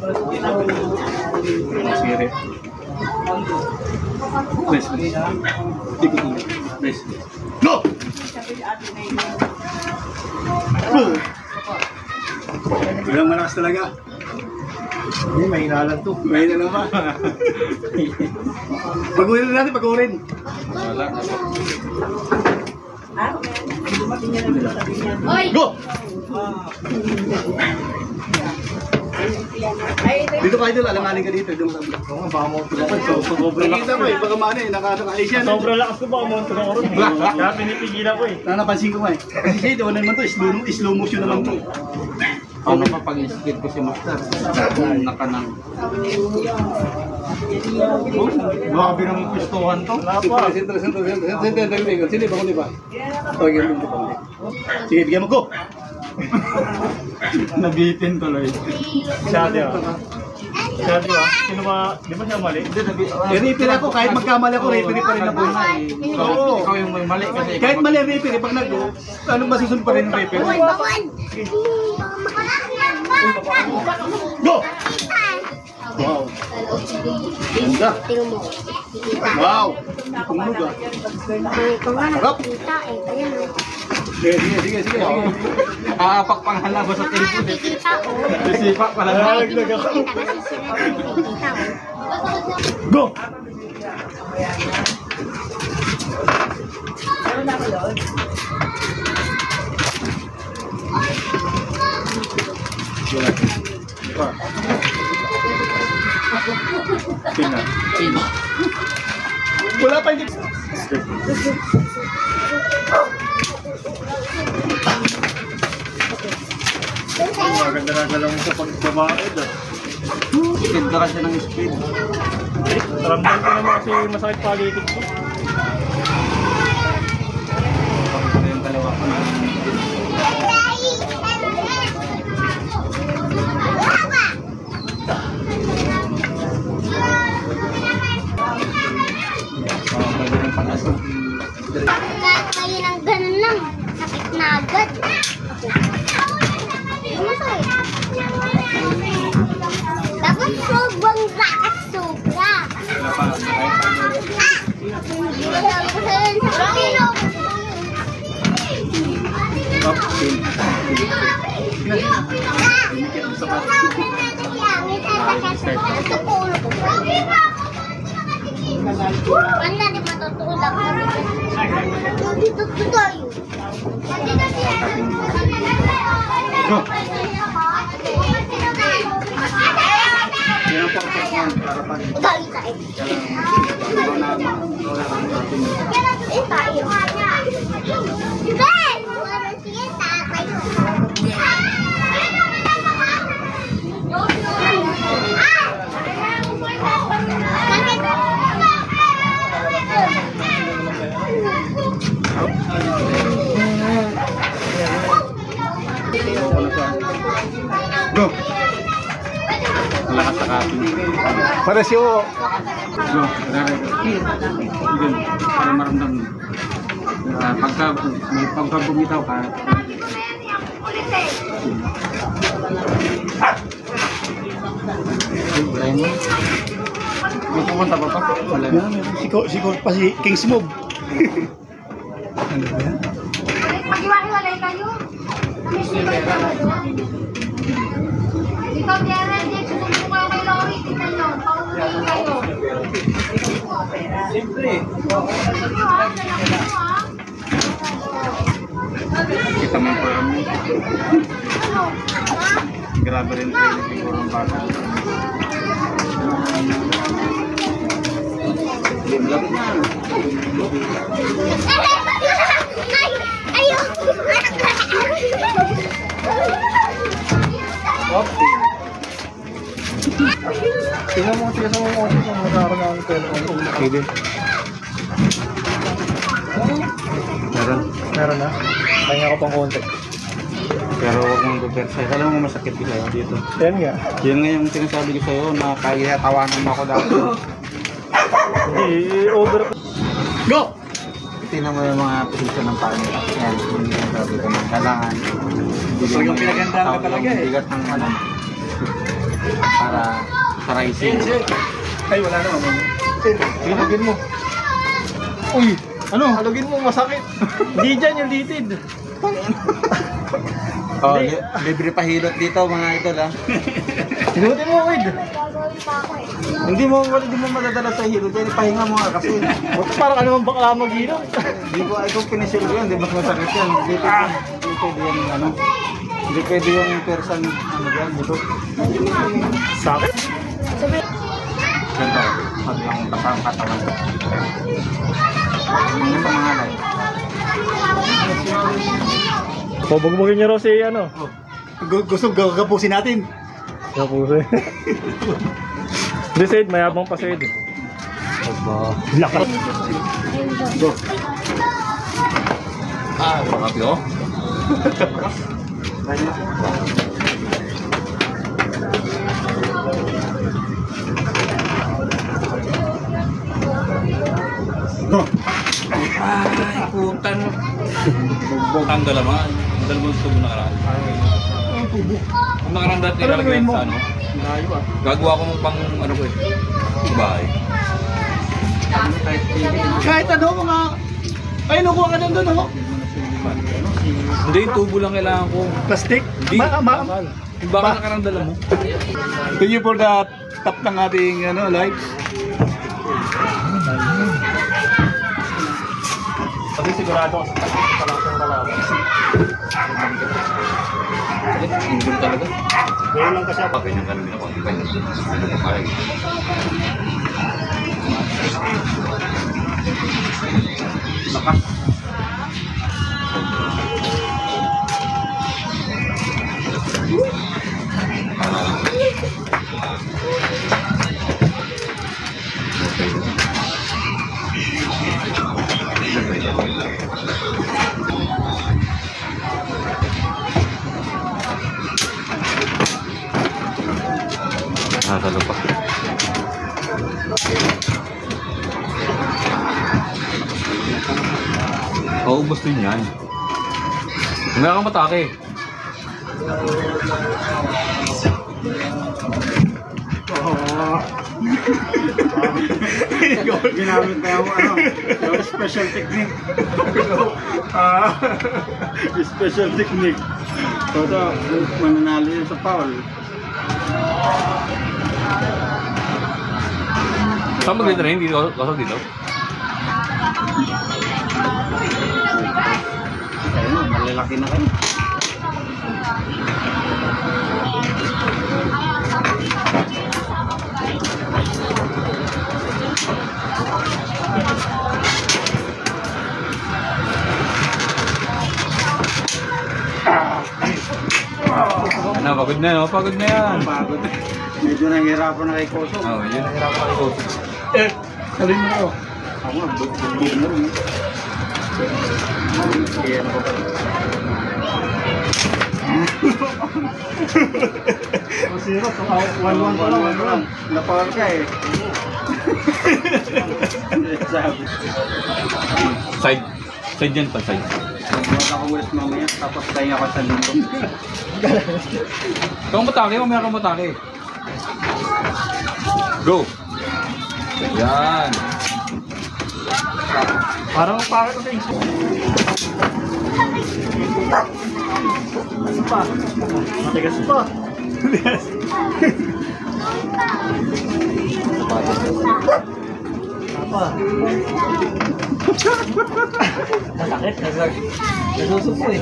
Sige. Nice. Nice. Go! Bilang malakas talaga. Hindi, mahina lang to. Mahina lang ba? Pag-uwi na natin, pag-uwi rin. Wala. Go! Dito ka idol, alanganin ka dito. Doon sa vlog. Oo nga, baka mo ito lang. Sobrang nakita ko eh, baka mano eh, naka-ayos yan. Sobrang lakas ko, baka mo ito lang ako. Kaya pinipigilan ko eh. Napansin ko nga eh. Kasi siya ito, ano naman to, slow motion naman to. Ano pa pag-skate ko si Master? Nakanang. Grabe ng pistuhan to. Sento. Sino ba kundi ba? Sige, bigyan mo go! Nabitin tuloy. Siyado ah. Siyado ah. Sino ba? Di ba siya mali? Referee ako, kahit magkamali ako, referee pa rin ako. Oo. Ikaw yung may mali kasi. Kahit mali referee, pag nag-go, ano masusunod pa rin ng referee? Go! Wow! Ganda! Wow! Tumunog ah. Harap! Sige. Aapak pang halaba sa telepon. Sisipa pala. Nalaglag ako. Go! Wala pa hindi. Maganda na galaw mo sa pagbabaid ah. Speed ka kasi ng speed. Ramdam ko naman kasi masakit paligid ko. Ito yung dalawa ko na. Pwede rin pag-asal. Kayo ng ganun lang. Sakit na agad. Dapat sobrang lakas sobra. Wala pa. Wala di matutulak. Dito tayo. Yan ang purpose ng harapan. Dali tayo. Go! Lakas sa kapin. Para siyo. Go. Yun. Para maramdam mo. Pagka bumitaw ka, Brian mo? May pumunta pa pa? Wala. Si King Smooth. Ano ba yan? Mag-iwalay kayo. Ikaw, Jared, susunod mo kayo kay Lori. Tignan nyo, pauwi kayo. Siyempre. Kita mo yung program mo. Grabe rin training siguro ang bata. Tingnan mo kasi sa mga office kung nagkakaroon ng telephone. Pwede. Meron na. Kanya ko pang konti. Pero huwag mong gubersa. Alam mo masakit ko sa'yo dito. Yan nga. Yan nga yung sinasabi ko sa'yo na kaya tawanan mo ako dati. Hindi, over. Go! Tingnan mo yung mga posisyon ng pangit. Yan, yung sinasabi ko na kailangan. Talagang pinagandaan ka talaga eh. Bigat ng ano. para sa rising. Ay, wala naman. Halugin mo. Uy, ano? Halugin mo, masakit. Hindi dyan yung litid. Oh, libre pa hilot dito mga idol ha. Hinutin mo, Wid. Hindi mo madadala sa hilot yan, ipahinga mo nga kasi. Parang ka naman bakla mag-hilot. Hindi ko ito pinisil ko yan, di mas masakit yan. Hindi pwede yung ano. Hindi pwede yung person ano yan, dito. Sakit? Ganito, pag lang kasang katawan. Ano ba mga alay? Pabugbugin niyo raw si ano. Gusto gagapusin natin. Kapusin. Hindi, Sid, mayabang pa Sid. Lakas. Go. Makapi oh. Go. Ay, putan. Ang dalawa. Ang dalawang tubo na karaan. Ang nakaraan dati Ano gagawin mo? sa ano? Gagawa ko mo pang ano ko eh. Bahay. Kahit ano mga... Ay, nakuha ka nandun, oh. Hindi, yung tubo lang kailangan ko. Plastic. Hindi. Baka nakaraan dala mo. Thank you for the top ng ating ano, live. Kasi sigurado ako sa lang siyang malaman. Ingin talaga. Ngayon lang kasi ako. Ganyan ka namin ako. Ay. Lakas. Nakakalo pa. Maubos din yan. Huwag kang matake. Ginamit na yung ano, yung special technique. Special technique. Toto, mananalo yun sa foul. Saan mo dito rin? Dito? Kasal dito? Ayun na, malalaki na kayo. Ano, pagod na no? Pagod na yan. Pagod. Medyo nahihirapan na kay Koso. Oo, yun ang hirap ako. Salin mo ako. Ako nga, bugbog na rin. Sige, ano ba? Masira, 1-1 pa lang. Napawag ka eh. Sabi. Side yan pa, side. Magbuhat ako ulit mamaya, tapos tayo ako sa lingkong. Kung matake, mamaya kang matake. Go! Yan! Parang pangit ang things. Ano pa? Matigas pa. Matigas. Apa? Masakit. Nasusupo eh.